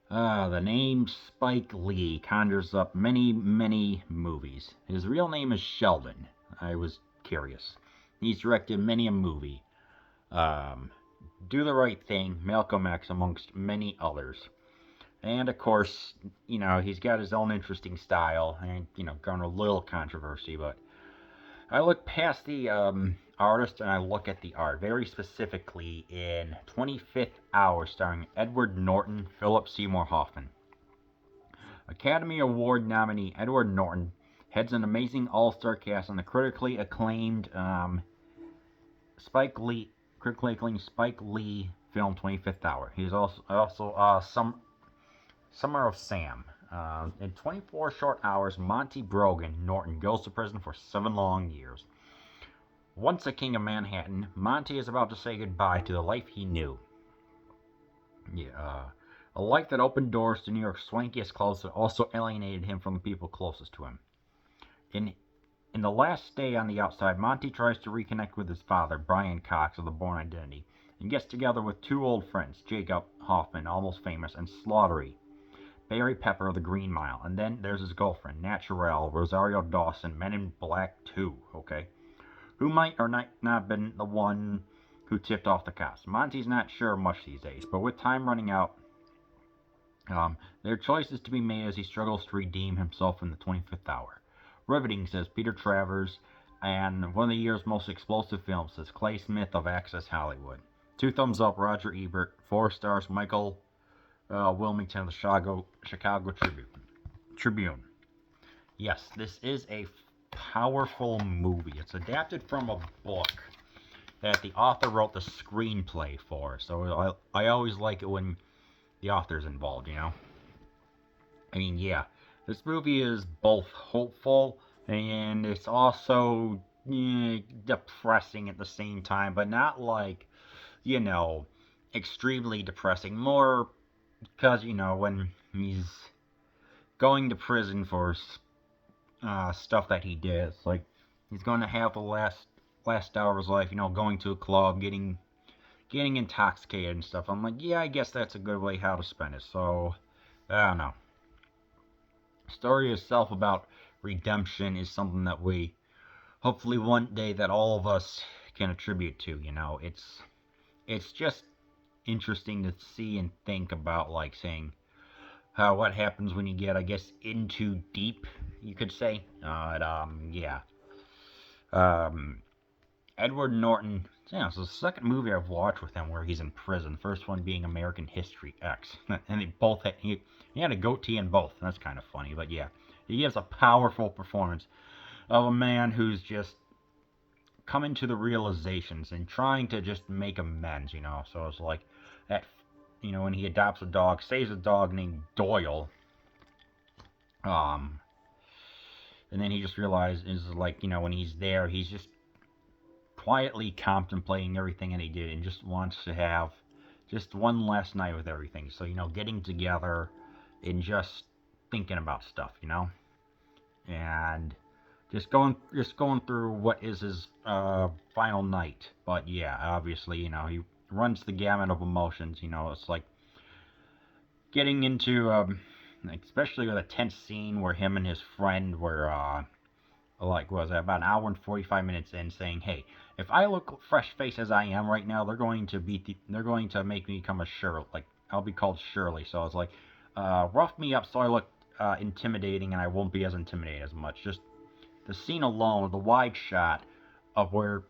The name Spike Lee conjures up many, many movies. His real name is Sheldon. I was curious. He's directed many a movie. Um, Do the Right Thing, Malcolm X, amongst many others. And of course, he's got his own interesting style and, garnered a little controversy, but I look past the artist and I look at the art, very specifically in 25th Hour, starring Edward Norton, Philip Seymour Hoffman. Academy Award nominee Edward Norton heads an amazing all-star cast on the Spike Lee, critically acclaimed Spike Lee film 25th Hour. He's also Summer of Sam. In 24 short hours, Monty Brogan Norton goes to prison for 7 long years. Once a king of Manhattan, Monty is about to say goodbye to the life he knew. Yeah, a life that opened doors to New York's swankiest clubs, but also alienated him from the people closest to him. In in the last day on the outside, Monty tries to reconnect with his father, Brian Cox of the Bourne Identity, and gets together with two old friends, Jacob Hoffman, almost famous, and Slaughtery, Barry Pepper of the Green Mile. And then there's his girlfriend, Naturelle, Rosario Dawson, Men in Black 2, okay? Who might or might not have been the one who tipped off the cops. Monty's not sure much these days, but with time running out, there are choices to be made as he struggles to redeem himself in the 25th hour. Riveting, says Peter Travers, and one of the year's most explosive films, says Clay Smith of Access Hollywood. 2 thumbs up, Roger Ebert. 4 stars, Michael Wilmington of the Chicago Tribune. Yes, this is a powerful movie. It's adapted from a book that the author wrote the screenplay for. So I always like it when the author's involved. I mean, yeah, this movie is both hopeful and it's also depressing at the same time, but not like, you know, extremely depressing. More because, when he's going to prison for stuff that he did, it's like he's going to have the last hour of his life, going to a club, getting intoxicated and stuff. I'm like, yeah, I guess that's a good way how to spend it. So, I don't know. Story itself about redemption is something that we hopefully one day that all of us can attribute to. It's just interesting to see and think about, like saying how what happens when you get, I guess, into deep, you could say. Yeah. Um, Edward Norton. Yeah, it's the second movie I've watched with him where he's in prison. First one being American History X, and he had a goatee in both. That's kind of funny, but yeah, he gives a powerful performance of a man who's just coming to the realizations and trying to just make amends. So it's like that. When he adopts a dog, saves a dog named Doyle. Um, and then he just realizes, like, when he's there, he's just quietly contemplating everything that he did and just wants to have just one last night with everything. So, getting together and just thinking about stuff. And just going through what is his final night. But yeah, obviously, he runs the gamut of emotions. It's like getting into especially with a tense scene where him and his friend were like was it about an hour and 45 minutes in, saying, "Hey, if I look fresh faced as I am right now, they're going to make me become a Shirley. Like I'll be called Shirley." So I was like, rough me up so I look intimidating, and I won't be as intimidated as much. Just the scene alone, the wide shot of where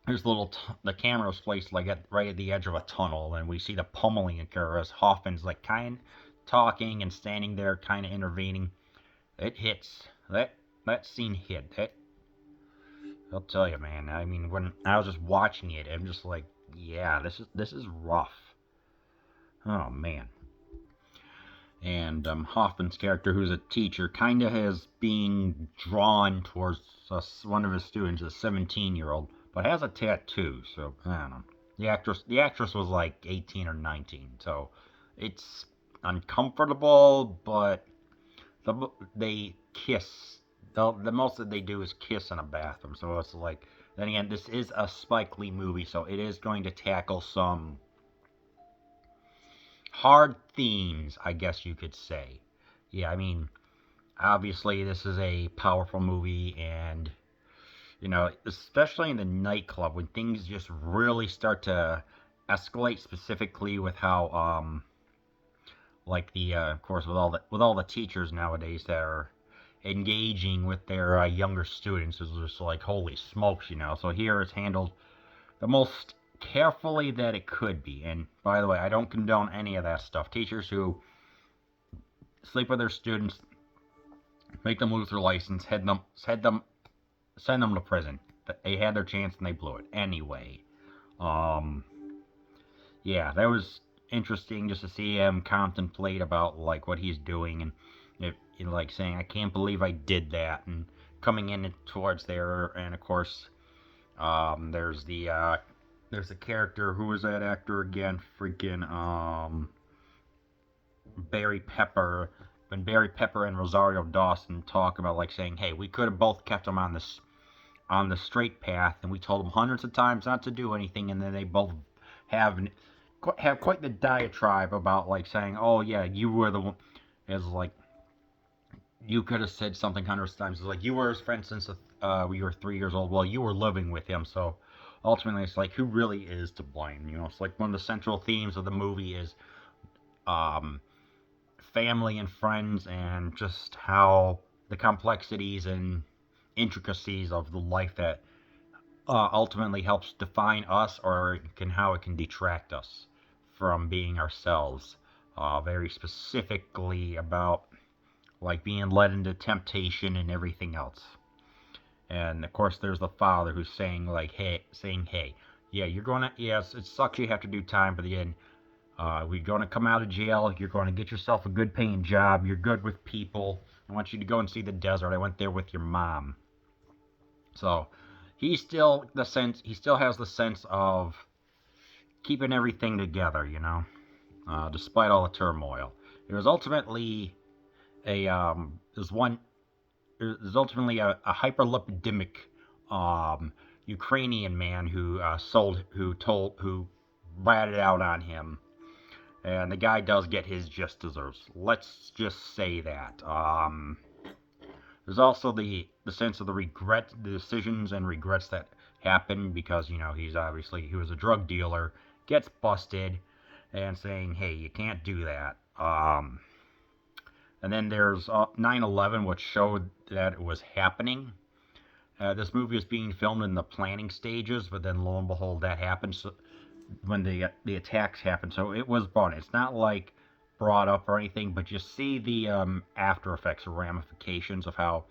there's the camera is placed like right at the edge of a tunnel, and we see the pummeling occur as Hoffman's like kind talking and standing there, kind of intervening. It hits that scene hit that. I'll tell you, man. I mean, when I was just watching it, I'm just like, yeah, this is rough. Oh man. And Hoffman's character, who's a teacher, kind of has being drawn towards one of his students, a 17-year-old, but has a tattoo. So I don't know. The actress was like 18 or 19, so it's uncomfortable. But they kiss. The most that they do is kiss in a bathroom. So it's like, then again, this is a Spike Lee movie, so it is going to tackle some hard themes, I guess you could say. Yeah, I mean, obviously this is a powerful movie, and especially in the nightclub when things just really start to escalate, specifically with how like the of course with all the teachers nowadays that are engaging with their younger students is just like holy smokes. So here it's handled the most carefully that it could be. And by the way, I don't condone any of that stuff. Teachers who sleep with their students, make them lose their license, send them to prison. They had their chance and they blew it. Anyway, um, yeah, that was interesting just to see him contemplate about like what he's doing, and like saying, "I can't believe I did that," and coming in towards there, and of course, there's the character. Who was that actor again? Freaking Barry Pepper. When Barry Pepper and Rosario Dawson talk about like saying, "Hey, we could have both kept him on the straight path, and we told them hundreds of times not to do anything," and then they both have have quite the diatribe about like saying, "Oh yeah, you were the one," as like you could have said something hundreds of times. It's like you were his friend since we were 3 years old. Well, you were living with him, so ultimately it's like who really is to blame? It's like one of the central themes of the movie is um, family and friends, and just how the complexities and intricacies of the life that ultimately helps define us, or how it can detract us from being ourselves. Very specifically about like being led into temptation and everything else. And of course, there's the father who's saying like, hey, yeah, you're gonna, yes, it sucks you have to do time, but again, we're gonna come out of jail. You're gonna get yourself a good paying job. You're good with people. I want you to go and see the desert. I went there with your mom. So he still has the sense of keeping everything together, despite all the turmoil. It was ultimately there's ultimately a hyperlipidemic Ukrainian man who ratted out on him, and the guy does get his just desserts. Let's just say that. There's also the sense of the decisions and regrets that happen because he was a drug dealer, gets busted, and saying, "Hey, you can't do that." And then there's 9/11, which showed that it was happening. This movie was being filmed in the planning stages, but then lo and behold, that happened. So when the attacks happened, so it was brought. It's not like brought up or anything, but you see the after effects or ramifications of how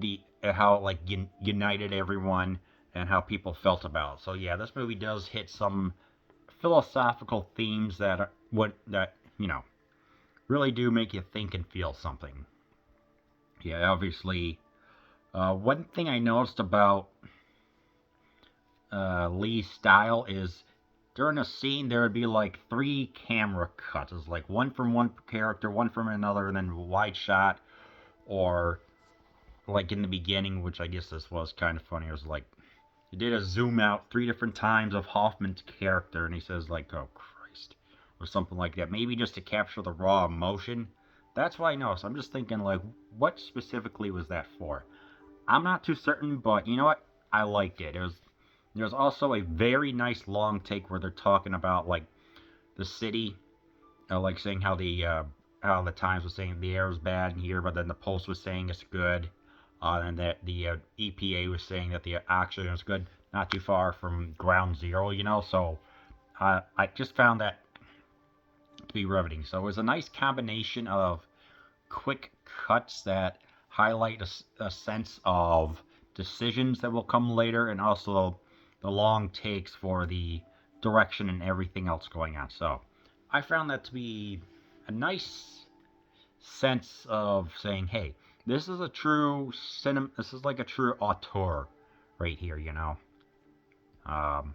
like united everyone and how people felt about it. So yeah, this movie does hit some philosophical themes that are, really do make you think and feel something. Yeah, obviously, one thing I noticed about Lee's style is during a scene there would be like three camera cuts. It's like one from one character, one from another, and then a wide shot, or like in the beginning, which I guess this was kind of funny. It was like he did a zoom out 3 different times of Hoffman's character, and he says like, "Oh Christ," or something like that. Maybe just to capture the raw emotion. That's what I noticed. I'm just thinking like, what specifically was that for? I'm not too certain, but you know what? I liked it. There's also a very nice long take where they're talking about like the city, like saying how the Times was saying the air is bad in here, but then the Post was saying it's good, and that the EPA was saying that the oxygen is good, not too far from ground zero. So I just found that to be riveting. So it was a nice combination of quick cuts that highlight a sense of decisions that will come later, and also the long takes for the direction and everything else going on. So I found that to be a nice sense of saying, hey, this is a true cinema. This is like a true auteur right here. Um,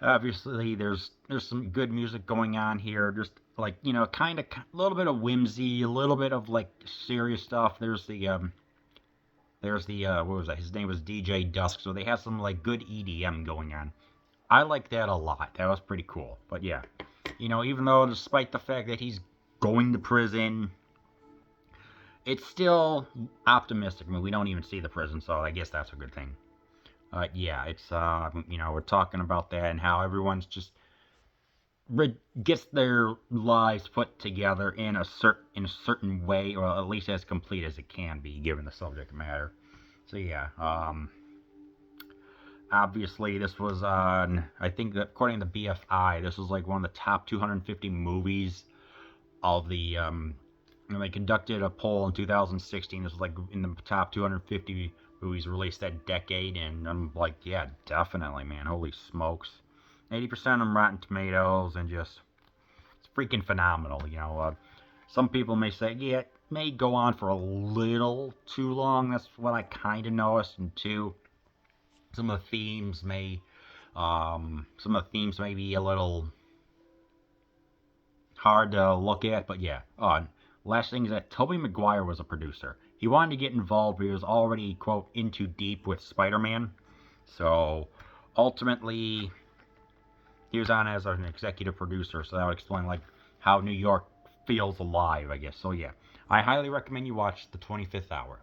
Obviously, there's some good music going on here. Just like kind of a little bit of whimsy, a little bit of like serious stuff. There's the what was that? His name was DJ Dusk. So they have some like good EDM going on. I like that a lot. That was pretty cool. But yeah, You know, even though despite the fact that he's going to prison, it's still optimistic. I mean, we don't even see the prison, so I guess that's a good thing. Yeah, it's you know, we're talking about that and how everyone's just gets their lives put together in a certain way, or at least as complete as it can be, given the subject matter. So yeah, obviously this was on. I think that according to BFI, this was like one of the top 250 movies of the. They conducted a poll in 2016. This was like in the top 250 movies released that decade, and I'm like, yeah, definitely, man. Holy smokes. 80% on Rotten Tomatoes, and just it's freaking phenomenal. You know, some people may say, yeah, it may go on for a little too long. That's what I kind of noticed. And two, some of the themes may be a little hard to look at. But yeah, last thing is that Tobey Maguire was a producer. He wanted to get involved, but he was already quote in too deep with Spider-Man. So ultimately, he was on as an executive producer, so that would explain like how New York feels alive, I guess. So yeah, I highly recommend you watch The 25th Hour.